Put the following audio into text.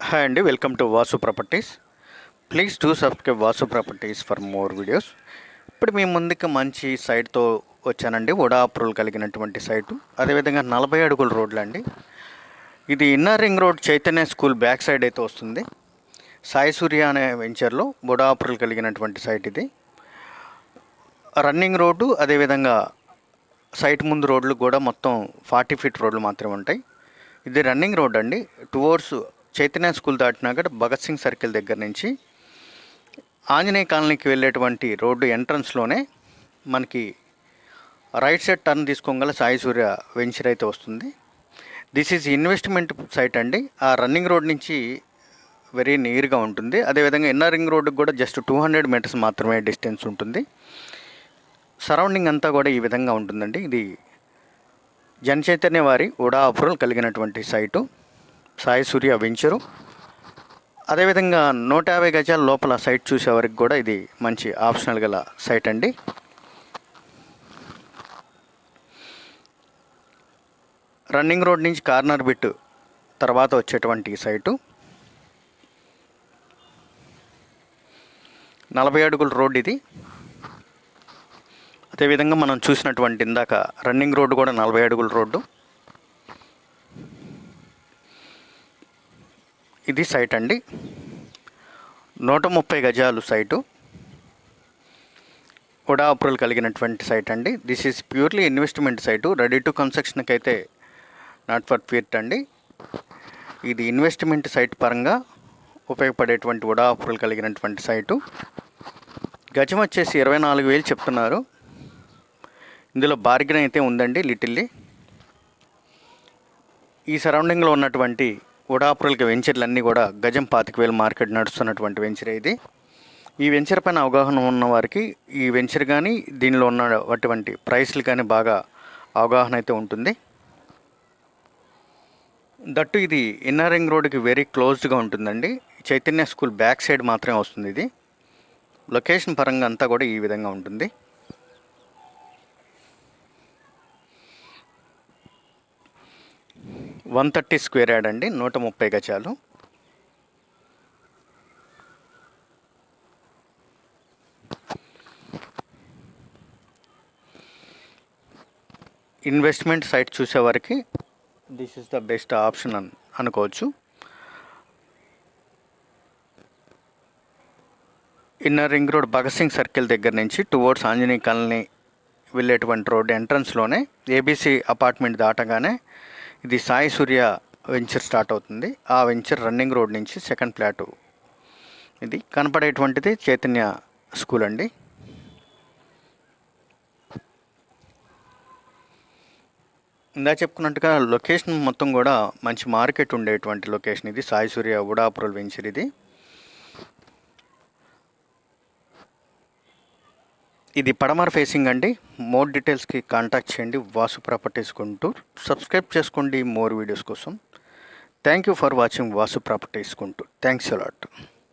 Hi అండి, welcome to Vasu properties. Please do subscribe Vasu properties for more videos. ఇప్పుడు మీ ముందుకు మంచి సైట్తో వచ్చానండి. ఉడా అప్రూవల్ కలిగినటువంటి సైటు, అదేవిధంగా 40 అడుగుల రోడ్లు అండి. ఇది inner ring road Chaitanya school back side అయితే వస్తుంది. సాయి సూర్య అనే వెంచర్లో ఉడా అప్రూవల్ కలిగినటువంటి సైట్ ఇది. రన్నింగ్ రోడ్డు, అదేవిధంగా సైట్ ముందు రోడ్లు కూడా మొత్తం 40 ఫీట్ రోడ్లు మాత్రమే ఉంటాయి. ఇది రన్నింగ్ రోడ్ అండి. టువర్డ్స్ చైతన్య స్కూల్ దాటినాక భగత్ సింగ్ సర్కిల్ దగ్గర నుంచి ఆంజనేయ కాలనీకి వెళ్ళేటువంటి రోడ్డు ఎంట్రన్స్లోనే మనకి రైట్ సైడ్ టర్న్ తీసుకోగల సాయి సూర్య వెంచర్ అయితే వస్తుంది. దిస్ ఈజ్ ఇన్వెస్ట్మెంట్ సైట్ అండి. ఆ రన్నింగ్ రోడ్ నుంచి వెరీ నియర్గా ఉంటుంది. అదేవిధంగా ఇన్నర్ రింగ్ రోడ్డుకి కూడా జస్ట్ 200 మీటర్స్ మాత్రమే డిస్టెన్స్ ఉంటుంది. సరౌండింగ్ అంతా కూడా ఈ విధంగా ఉంటుందండి. ఇది జనచైతన్య వారి ఉడా అప్రూవల్ కలిగినటువంటి సైటు, సాయి సూర్య వెంచరు. అదేవిధంగా 150 గజాల లోపల సైట్ చూసే వరకు కూడా ఇది మంచి ఆప్షనల్ గల సైట్ అండి. రన్నింగ్ రోడ్ నుంచి కార్నర్ బిట్ తర్వాత వచ్చేటువంటి సైటు. 40 అడుగుల రోడ్ ఇది. అదేవిధంగా మనం చూసినటువంటి ఇందాక రన్నింగ్ రోడ్డు కూడా 40 అడుగుల రోడ్డు. ఇది సైట్ అండి. 130 గజాలు సైటు, ఉడా అప్రూవల్ కలిగినటువంటి సైట్ అండి. This is purely investment site. Ready to కన్స్ట్రక్షన్కి అయితే నాట్ ఫర్ ఫీట్ అండి. ఇది ఇన్వెస్ట్మెంట్ సైట్ పరంగా ఉపయోగపడేటువంటి ఉడా అప్రూవల్ కలిగినటువంటి సైటు. గజం వచ్చేసి 24,000 చెప్తున్నారు. ఇందులో బార్గెన్ అయితే ఉందండి లిటిల్లీ. ఈ సరౌండింగ్లో ఉన్నటువంటి ఉడా అప్రూవల్కి వెంచర్లన్నీ కూడా గజం 25,000 మార్కెట్ నడుస్తున్నటువంటి వెంచర్ ఇది. ఈ వెంచర్ పైన అవగాహన ఉన్న వారికి ఈ వెంచర్ కానీ దీనిలో ఉన్నటువంటి ప్రైస్లు కానీ బాగా అవగాహన అయితే ఉంటుంది. దట్టు ఇది ఇన్నర్ రింగ్ రోడ్కి వెరీ క్లోజ్డ్గా ఉంటుందండి. చైతన్య స్కూల్ బ్యాక్ సైడ్ మాత్రమే వస్తుంది. ఇది లొకేషన్ పరంగా అంతా కూడా ఈ విధంగా ఉంటుంది. వన్ 130 స్క్వేర్ యార్డ్ అండి, 130 గజాలు. ఇన్వెస్ట్మెంట్ సైట్ చూసేవారికి this is the best option అనుకోవచ్చు. Inner ring road Bhagat Singh circle దగ్గర నుంచి టువర్డ్స్ ఆంజనేయ కాలనీ వెళ్ళేటువంటి రోడ్ ఎంట్రన్స్లోనే ఏబీసీ అపార్ట్మెంట్ దాటగానే ఇది సాయి సూర్య వెంచర్ స్టార్ట్ అవుతుంది. ఆ వెంచర్ రన్నింగ్ రోడ్ నుంచి సెకండ్ ఫ్లాటు ఇది కనపడేటువంటిది చైతన్య స్కూల్ అండి. ఇందా చెప్పుకున్నట్టుగా లొకేషన్ మొత్తం కూడా మంచి మార్కెట్ ఉండేటువంటి లొకేషన్ ఇది. సాయి సూర్య ఉడా అప్రూవల్ వెంచర్ ఇది. ఇది పడమర ఫేసింగ్ అండి. మోర్ డీటెయిల్స్కి కాంటాక్ట్ చేయండి వాసు ప్రాపర్టీస్ గుంటూరు. సబ్స్క్రైబ్ చేసుకోండి మోర్ వీడియోస్ కోసం. Thank you for watching Vasu properties Guntur. Thanks a lot.